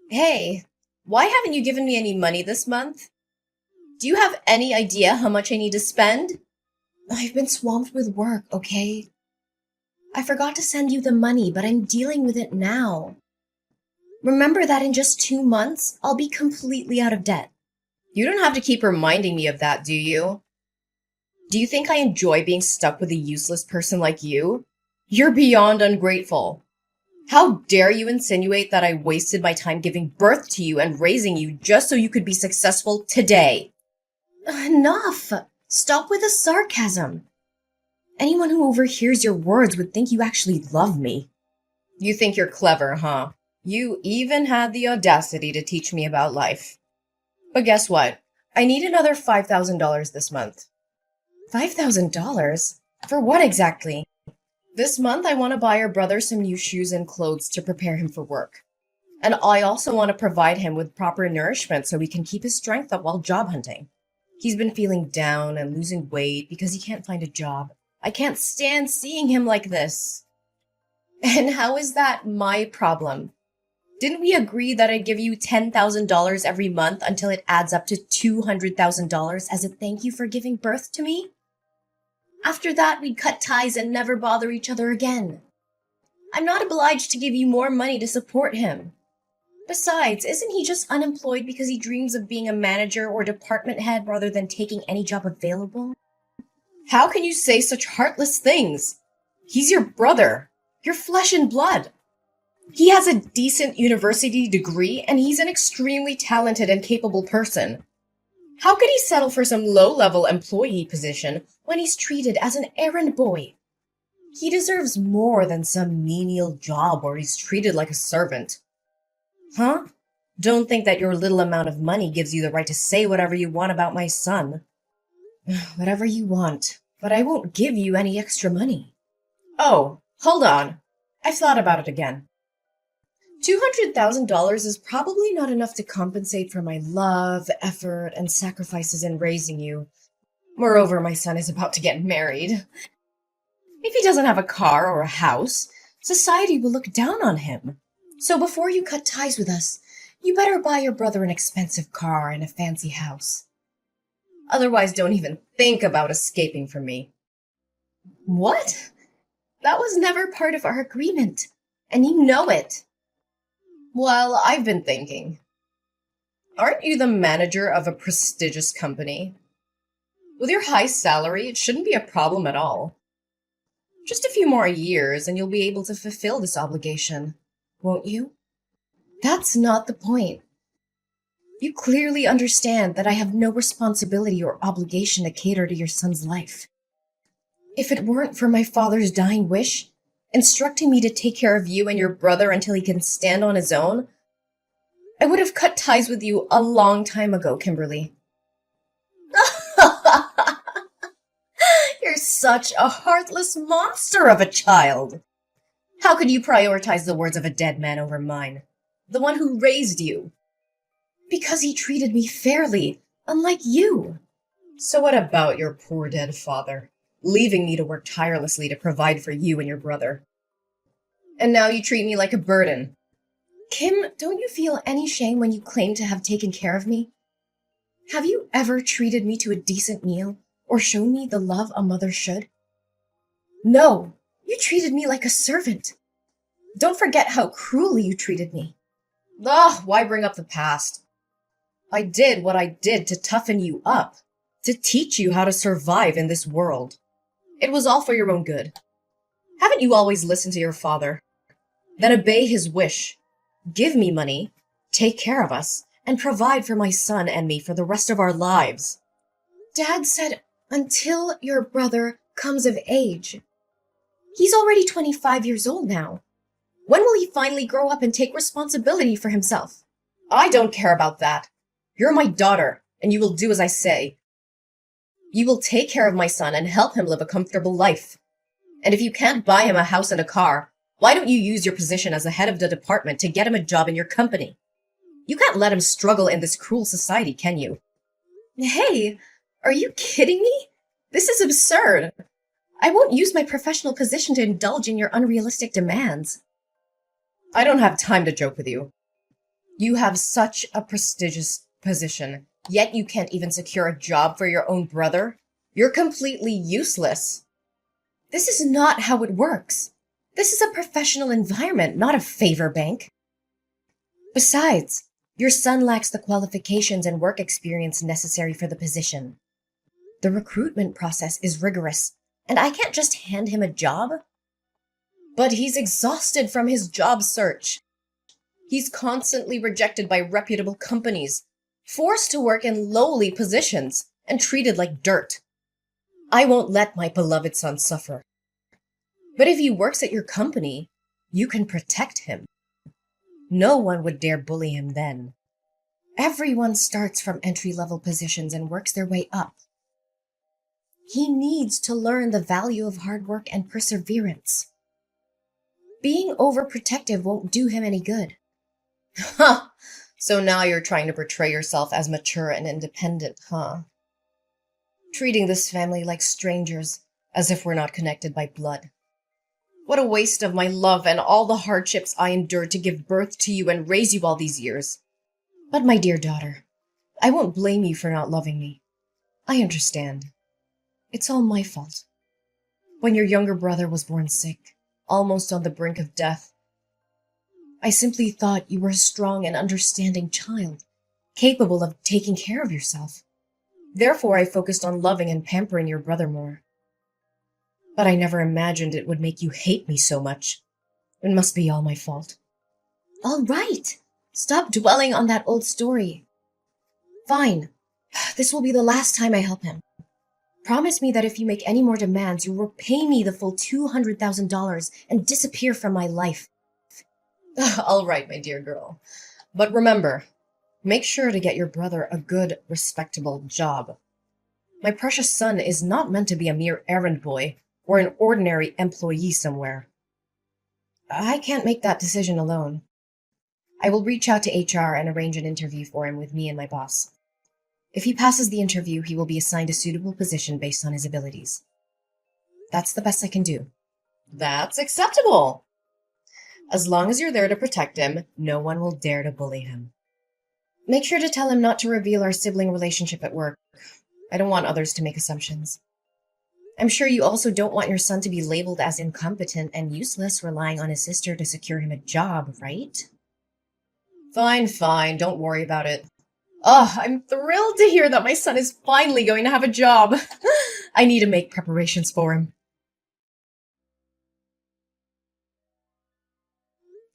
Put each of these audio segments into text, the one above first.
Hey, why haven't you given me any money this month? Do you have any idea how much I need to spend? I've been swamped with work, okay? I forgot to send you the money, but I'm dealing with it now. Remember that in just 2 months, I'll be completely out of debt. You don't have to keep reminding me of that, do you? Do you think I enjoy being stuck with a useless person like you? You're beyond ungrateful. How dare you insinuate that I wasted my time giving birth to you and raising you just so you could be successful today? Enough! Stop with the sarcasm. Anyone who overhears your words would think you actually love me. You think you're clever, huh? You even had the audacity to teach me about life. But guess what? I need another $5,000 this month. $5,000? For what exactly? This month, I want to buy your brother some new shoes and clothes to prepare him for work. And I also want to provide him with proper nourishment so he can keep his strength up while job hunting. He's been feeling down and losing weight because he can't find a job. I can't stand seeing him like this. And how is that my problem? Didn't we agree that I'd give you $10,000 every month until it adds up to $200,000 as a thank you for giving birth to me? After that, we'd cut ties and never bother each other again. I'm not obliged to give you more money to support him. Besides, isn't he just unemployed because he dreams of being a manager or department head rather than taking any job available? How can you say such heartless things? He's your brother, your flesh and blood. He has a decent university degree and he's an extremely talented and capable person. How could he settle for some low-level employee position when he's treated as an errand boy? He deserves more than some menial job where he's treated like a servant. Huh? Don't think that your little amount of money gives you the right to say whatever you want about my son. Whatever you want, but I won't give you any extra money. Oh, hold on. I've thought about it again. $200,000 is probably not enough to compensate for my love, effort, and sacrifices in raising you. Moreover, my son is about to get married. If he doesn't have a car or a house, society will look down on him. So before you cut ties with us, you better buy your brother an expensive car and a fancy house. Otherwise, don't even think about escaping from me. What? That was never part of our agreement, and you know it. Well, I've been thinking. Aren't you the manager of a prestigious company? With your high salary, it shouldn't be a problem at all. Just a few more years and you'll be able to fulfill this obligation, won't you? That's not the point. You clearly understand that I have no responsibility or obligation to cater to your son's life. If it weren't for my father's dying wish, instructing me to take care of you and your brother until he can stand on his own, I would have cut ties with you a long time ago, Kimberly. You're such a heartless monster of a child. How could you prioritize the words of a dead man over mine? The one who raised you? Because he treated me fairly, unlike you. So what about your poor dead father, leaving me to work tirelessly to provide for you and your brother? And now you treat me like a burden. Kim, don't you feel any shame when you claim to have taken care of me? Have you ever treated me to a decent meal or shown me the love a mother should? No, you treated me like a servant. Don't forget how cruelly you treated me. Why bring up the past? I did what I did to toughen you up, to teach you how to survive in this world. It was all for your own good. Haven't you always listened to your father? Then obey his wish. Give me money, take care of us, and provide for my son and me for the rest of our lives. Dad said, until your brother comes of age. He's already 25 years old now. When will he finally grow up and take responsibility for himself? I don't care about that. You're my daughter, and you will do as I say. You will take care of my son and help him live a comfortable life. And if you can't buy him a house and a car, why don't you use your position as the head of the department to get him a job in your company? You can't let him struggle in this cruel society, can you? Hey, are you kidding me? This is absurd. I won't use my professional position to indulge in your unrealistic demands. I don't have time to joke with you. You have such a prestigious position, yet you can't even secure a job for your own brother? You're completely useless. This is not how it works. This is a professional environment, not a favor bank. Besides, your son lacks the qualifications and work experience necessary for the position. The recruitment process is rigorous, and I can't just hand him a job. But he's exhausted from his job search. He's constantly rejected by reputable companies, forced to work in lowly positions, and treated like dirt. I won't let my beloved son suffer. But if he works at your company, you can protect him. No one would dare bully him then. Everyone starts from entry-level positions and works their way up. He needs to learn the value of hard work and perseverance. Being overprotective won't do him any good. Ha! So now you're trying to portray yourself as mature and independent, huh? Treating this family like strangers, as if we're not connected by blood. What a waste of my love and all the hardships I endured to give birth to you and raise you all these years. But my dear daughter, I won't blame you for not loving me. I understand. It's all my fault. When your younger brother was born sick, almost on the brink of death, I simply thought you were a strong and understanding child, capable of taking care of yourself. Therefore, I focused on loving and pampering your brother more. But I never imagined it would make you hate me so much. It must be all my fault. All right. Stop dwelling on that old story. Fine. This will be the last time I help him. Promise me that if you make any more demands, you will pay me the full $200,000 and disappear from my life. All right, my dear girl. But remember, make sure to get your brother a good, respectable job. My precious son is not meant to be a mere errand boy or an ordinary employee somewhere. I can't make that decision alone. I will reach out to HR and arrange an interview for him with me and my boss. If he passes the interview, he will be assigned a suitable position based on his abilities. That's the best I can do. That's acceptable. As long as you're there to protect him, no one will dare to bully him. Make sure to tell him not to reveal our sibling relationship at work. I don't want others to make assumptions. I'm sure you also don't want your son to be labeled as incompetent and useless, relying on his sister to secure him a job, right? Fine, don't worry about it. Oh, I'm thrilled to hear that my son is finally going to have a job. I need to make preparations for him.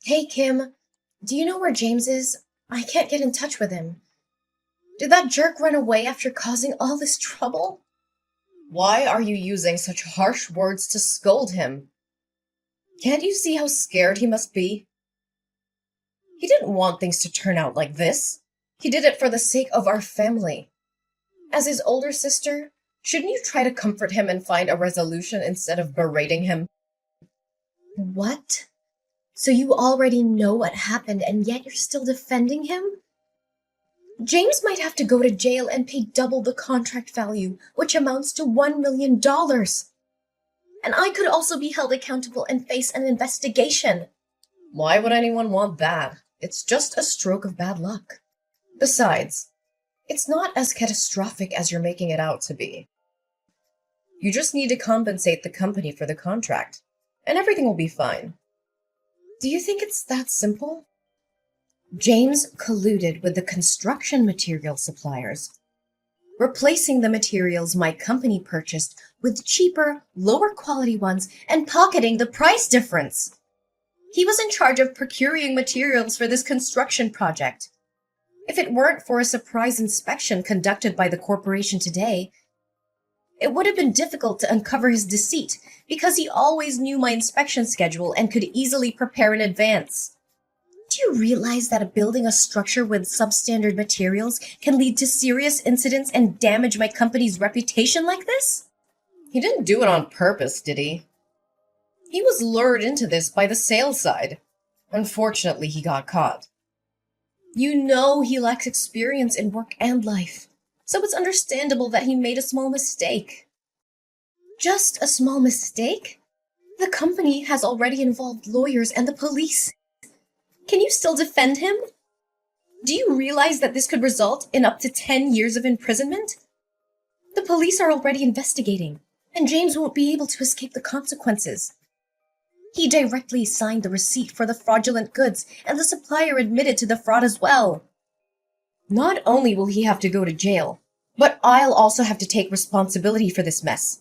Hey, Kim, do you know where James is? I can't get in touch with him. Did that jerk run away after causing all this trouble? Why are you using such harsh words to scold him? Can't you see how scared he must be? He didn't want things to turn out like this. He did it for the sake of our family. As his older sister, shouldn't you try to comfort him and find a resolution instead of berating him? What? So you already know what happened and yet you're still defending him? James might have to go to jail and pay double the contract value, which amounts to $1 million. And I could also be held accountable and face an investigation. Why would anyone want that? It's just a stroke of bad luck. Besides, it's not as catastrophic as you're making it out to be. You just need to compensate the company for the contract, and everything will be fine. Do you think it's that simple? James colluded with the construction material suppliers, replacing the materials my company purchased with cheaper, lower quality ones and pocketing the price difference. He was in charge of procuring materials for this construction project. If it weren't for a surprise inspection conducted by the corporation today, it would have been difficult to uncover his deceit because he always knew my inspection schedule and could easily prepare in advance. Do you realize that building a structure with substandard materials can lead to serious incidents and damage my company's reputation like this? He didn't do it on purpose, did he? He was lured into this by the sales side. Unfortunately, he got caught. You know he lacks experience in work and life, so it's understandable that he made a small mistake. Just a small mistake? The company has already involved lawyers and the police. Can you still defend him? Do you realize that this could result in up to 10 years of imprisonment? The police are already investigating, and James won't be able to escape the consequences. He directly signed the receipt for the fraudulent goods, and the supplier admitted to the fraud as well. Not only will he have to go to jail, but I'll also have to take responsibility for this mess.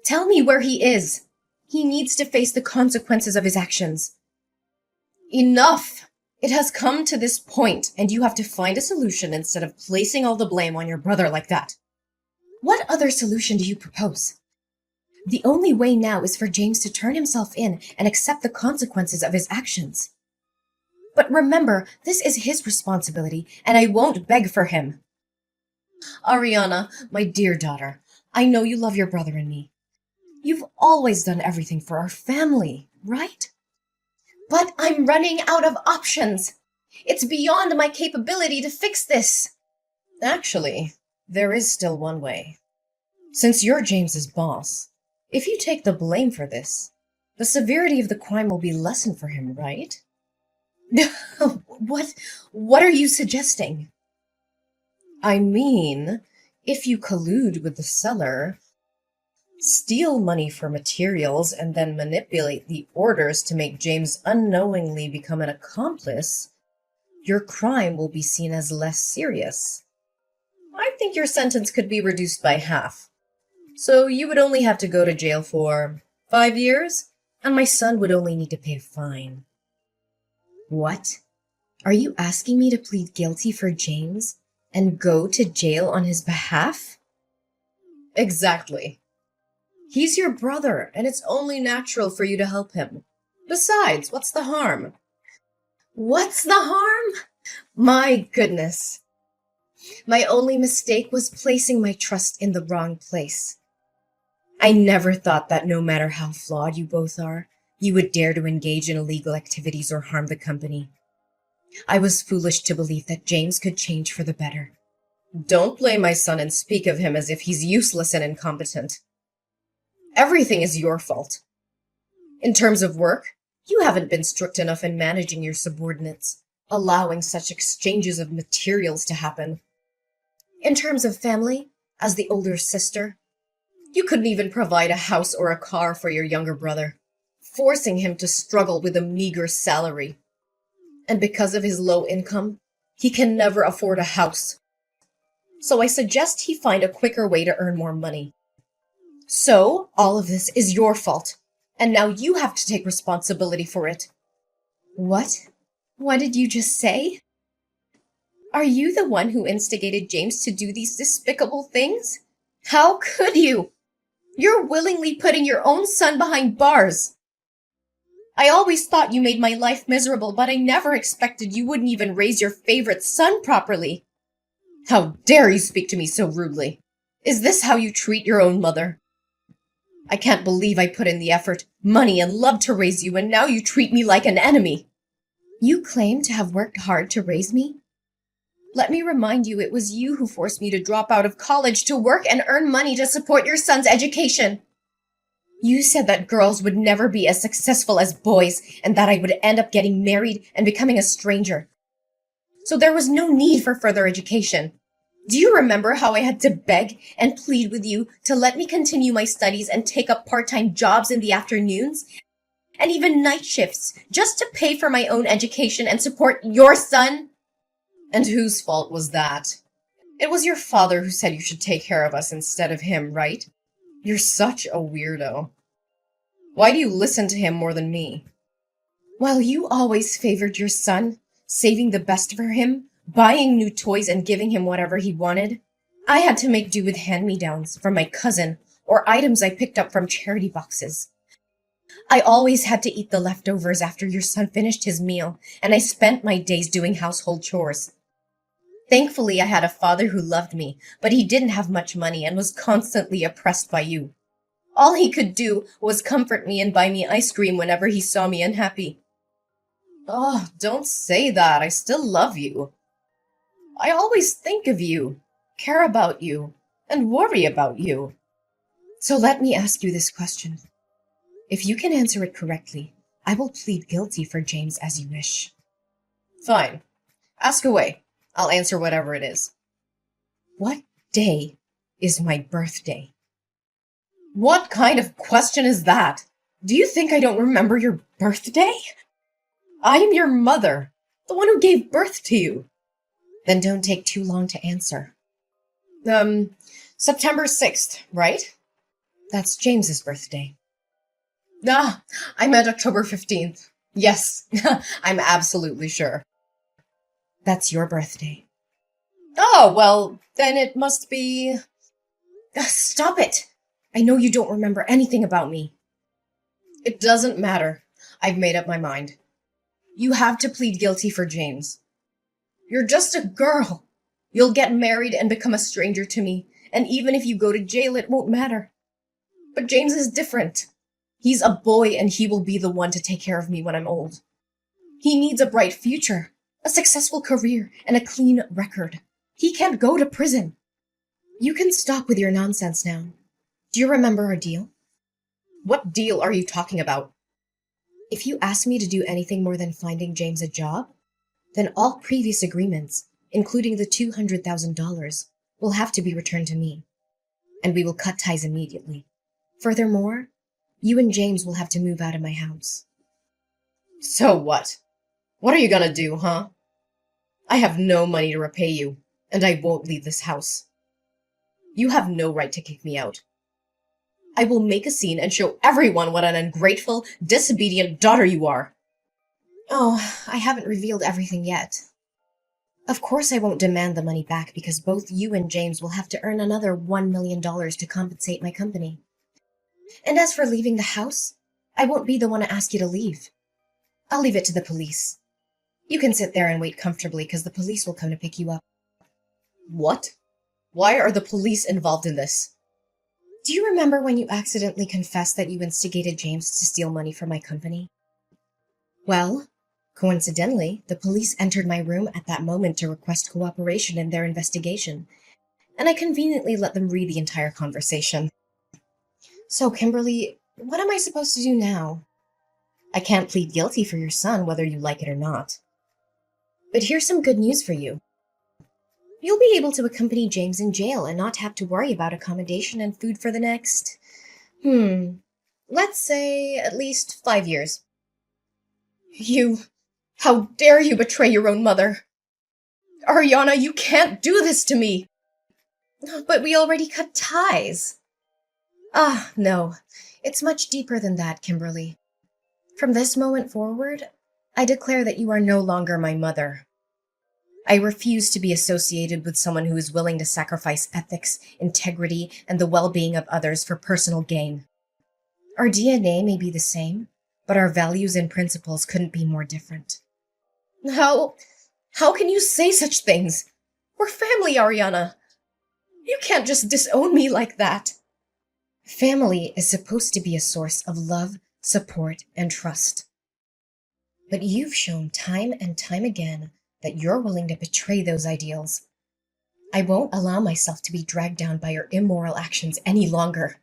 Tell me where he is. He needs to face the consequences of his actions. Enough! It has come to this point, and you have to find a solution instead of placing all the blame on your brother like that. What other solution do you propose? The only way now is for James to turn himself in and accept the consequences of his actions. But remember, this is his responsibility, and I won't beg for him. Ariana, my dear daughter, I know you love your brother and me. You've always done everything for our family, right? But I'm running out of options. It's beyond my capability to fix this. Actually, there is still one way. Since you're James's boss, if you take the blame for this, the severity of the crime will be lessened for him, right? What are you suggesting? I mean, if you collude with the seller, steal money for materials, and then manipulate the orders to make James unknowingly become an accomplice, your crime will be seen as less serious. I think your sentence could be reduced by half. So you would only have to go to jail for 5 years, and my son would only need to pay a fine. What? Are you asking me to plead guilty for James and go to jail on his behalf? Exactly. He's your brother, and it's only natural for you to help him. Besides, what's the harm? What's the harm? My goodness. My only mistake was placing my trust in the wrong place. I never thought that no matter how flawed you both are, you would dare to engage in illegal activities or harm the company. I was foolish to believe that James could change for the better. Don't blame my son and speak of him as if he's useless and incompetent. Everything is your fault. In terms of work, you haven't been strict enough in managing your subordinates, allowing such exchanges of materials to happen. In terms of family, as the older sister, you couldn't even provide a house or a car for your younger brother, forcing him to struggle with a meager salary. And because of his low income, he can never afford a house. So I suggest he find a quicker way to earn more money. So, all of this is your fault, and now you have to take responsibility for it. What? What did you just say? Are you the one who instigated James to do these despicable things? How could you? You're willingly putting your own son behind bars. I always thought you made my life miserable, but I never expected you wouldn't even raise your favorite son properly. How dare you speak to me so rudely? Is this how you treat your own mother? I can't believe I put in the effort, money, and love to raise you, and now you treat me like an enemy. You claim to have worked hard to raise me? Let me remind you, it was you who forced me to drop out of college to work and earn money to support your son's education. You said that girls would never be as successful as boys, and that I would end up getting married and becoming a stranger. So there was no need for further education. Do you remember how I had to beg and plead with you to let me continue my studies and take up part-time jobs in the afternoons? And even night shifts, just to pay for my own education and support your son? And whose fault was that? It was your father who said you should take care of us instead of him, right? You're such a weirdo. Why do you listen to him more than me? While you always favored your son, saving the best for him, buying new toys and giving him whatever he wanted, I had to make do with hand-me-downs from my cousin or items I picked up from charity boxes. I always had to eat the leftovers after your son finished his meal, and I spent my days doing household chores. Thankfully, I had a father who loved me, but he didn't have much money and was constantly oppressed by you. All he could do was comfort me and buy me ice cream whenever he saw me unhappy. Oh, don't say that. I still love you. I always think of you, care about you, and worry about you. So let me ask you this question. If you can answer it correctly, I will plead guilty for James as you wish. Fine. Ask away. I'll answer whatever it is. What day is my birthday? What kind of question is that? Do you think I don't remember your birthday? I am your mother, the one who gave birth to you. Then don't take too long to answer. September 6th, right? That's James's birthday. Ah, I meant October 15th. Yes, I'm absolutely sure. That's your birthday. Oh, well, then it must be... Stop it! I know you don't remember anything about me. It doesn't matter. I've made up my mind. You have to plead guilty for James. You're just a girl. You'll get married and become a stranger to me, and even if you go to jail, it won't matter. But James is different. He's a boy, and he will be the one to take care of me when I'm old. He needs a bright future, a successful career, and a clean record. He can't go to prison. You can stop with your nonsense now. Do you remember our deal? What deal are you talking about? If you ask me to do anything more than finding James a job, then all previous agreements, including the $200,000, will have to be returned to me, and we will cut ties immediately. Furthermore, you and James will have to move out of my house. So what? What are you gonna do, huh? I have no money to repay you, and I won't leave this house. You have no right to kick me out. I will make a scene and show everyone what an ungrateful, disobedient daughter you are. Oh, I haven't revealed everything yet. Of course I won't demand the money back because both you and James will have to earn another $1 million to compensate my company. And as for leaving the house, I won't be the one to ask you to leave. I'll leave it to the police. You can sit there and wait comfortably because the police will come to pick you up. What? Why are the police involved in this? Do you remember when you accidentally confessed that you instigated James to steal money from my company? Well, coincidentally, the police entered my room at that moment to request cooperation in their investigation, and I conveniently let them read the entire conversation. So, Kimberly, what am I supposed to do now? I can't plead guilty for your son, whether you like it or not. But here's some good news for you. You'll be able to accompany James in jail and not have to worry about accommodation and food for the next, let's say at least 5 years. How dare you betray your own mother? Ariana, you can't do this to me! But we already cut ties. Ah, no. It's much deeper than that, Kimberly. From this moment forward, I declare that you are no longer my mother. I refuse to be associated with someone who is willing to sacrifice ethics, integrity, and the well-being of others for personal gain. Our DNA may be the same, but our values and principles couldn't be more different. How can you say such things? We're family, Ariana. You can't just disown me like that. Family is supposed to be a source of love, support, and trust. But you've shown time and time again that you're willing to betray those ideals. I won't allow myself to be dragged down by your immoral actions any longer.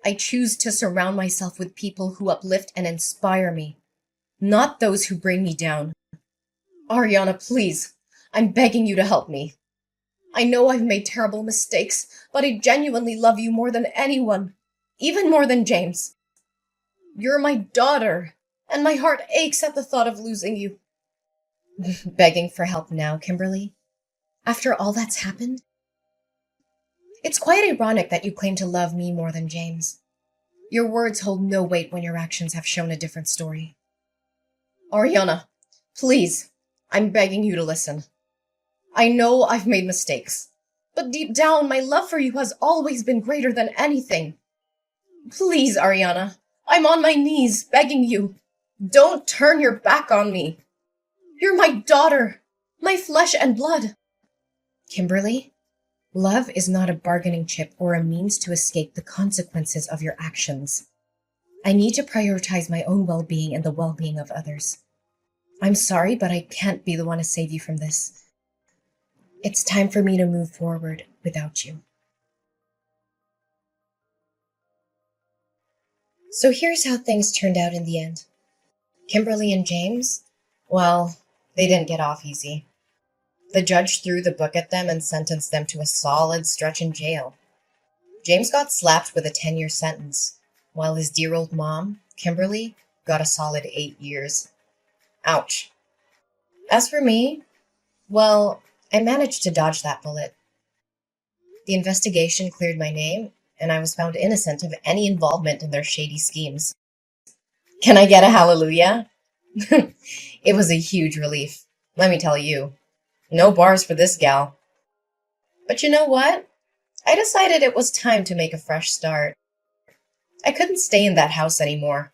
I choose to surround myself with people who uplift and inspire me, not those who bring me down. Ariana, please, I'm begging you to help me. I know I've made terrible mistakes, but I genuinely love you more than anyone, even more than James. You're my daughter, and my heart aches at the thought of losing you. Begging for help now, Kimberly? After all that's happened? It's quite ironic that you claim to love me more than James. Your words hold no weight when your actions have shown a different story. Ariana, please, I'm begging you to listen. I know I've made mistakes, but deep down, my love for you has always been greater than anything. Please, Ariana, I'm on my knees begging you. Don't turn your back on me. You're my daughter, my flesh and blood. Kimberly, love is not a bargaining chip or a means to escape the consequences of your actions. I need to prioritize my own well-being and the well-being of others. I'm sorry, but I can't be the one to save you from this. It's time for me to move forward without you. So here's how things turned out in the end. Kimberly and James, well, they didn't get off easy. The judge threw the book at them and sentenced them to a solid stretch in jail. James got slapped with a 10-year sentence, while his dear old mom, Kimberly, got a solid 8 years. Ouch. As for me, well, I managed to dodge that bullet. The investigation cleared my name, and I was found innocent of any involvement in their shady schemes. Can I get a hallelujah? It was a huge relief, let me tell you. No bars for this gal. But you know what? I decided it was time to make a fresh start. I couldn't stay in that house anymore,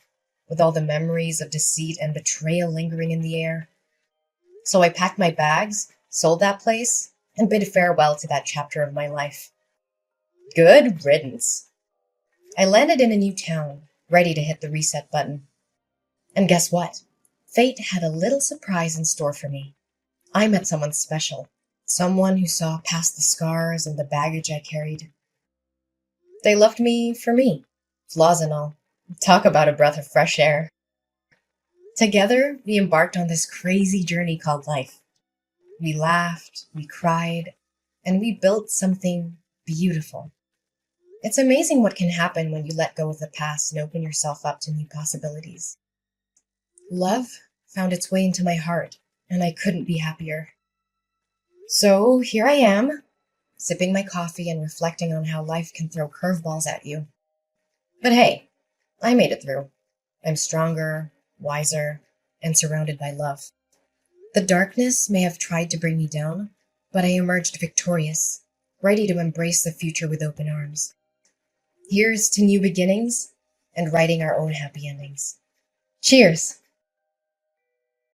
with all the memories of deceit and betrayal lingering in the air. So I packed my bags, sold that place, and bid farewell to that chapter of my life. Good riddance. I landed in a new town, ready to hit the reset button. And guess what? Fate had a little surprise in store for me. I met someone special, someone who saw past the scars and the baggage I carried. They loved me for me, flaws and all. Talk about a breath of fresh air. Together, we embarked on this crazy journey called life. We laughed, we cried, and we built something beautiful. It's amazing what can happen when you let go of the past and open yourself up to new possibilities. Love found its way into my heart, and I couldn't be happier. So here I am, sipping my coffee and reflecting on how life can throw curveballs at you. But hey, I made it through. I'm stronger, wiser, and surrounded by love. The darkness may have tried to bring me down, but I emerged victorious, ready to embrace the future with open arms. Here's to new beginnings and writing our own happy endings. Cheers!